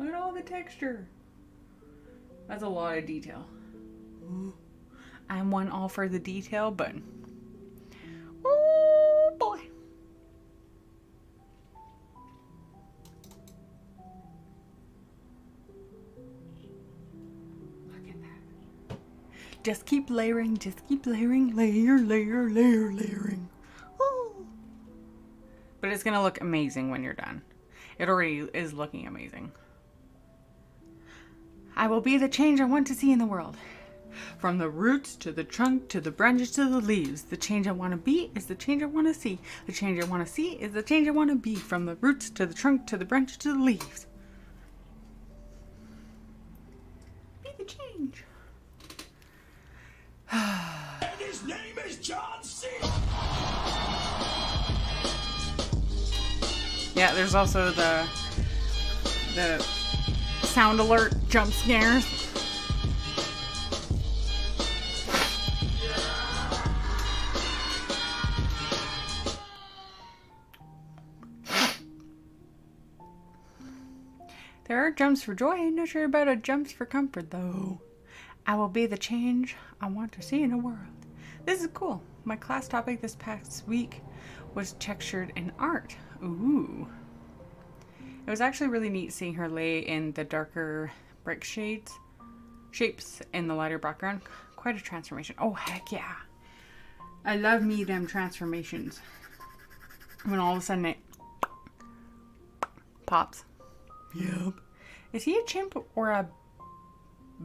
Look at all the texture. That's a lot of detail. I'm one all for the detail, but oh boy. Look at that. Just keep layering, layering. Ooh. But it's gonna look amazing when you're done. It already is looking amazing. I will be the change I want to see in the world. From the roots to the trunk to the branches to the leaves. The change I want to be is the change I want to see. The change I want to see is the change I want to be. From the roots to the trunk to the branches to the leaves. Be the change. And his name is John C. Yeah, there's also the sound alert jump scares. There are jumps for joy. I'm not sure about a jumps for comfort though. I will be the change I want to see in the world. This is cool. My class topic this past week was textured in art. Ooh. It was actually really neat seeing her lay in the darker brick shapes in the lighter background. Quite a transformation. Oh, heck yeah. I love me them transformations. When all of a sudden it pops. Yep. Is he a chimp or a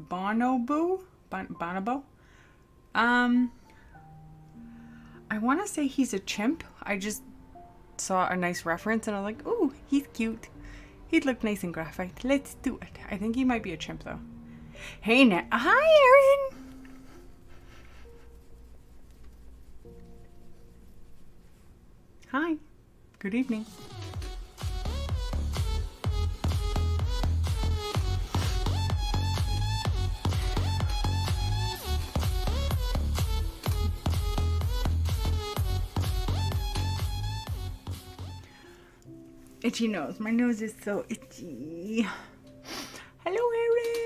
bonobo? Bonobo? I want to say he's a chimp. I just saw a nice reference and I was like, ooh, he's cute. He'd look nice in graphite. Let's do it. I think he might be a chimp though. Hey, hi, Erin. Hi. Good evening. Itchy nose. My nose is so itchy. Hello, Erin.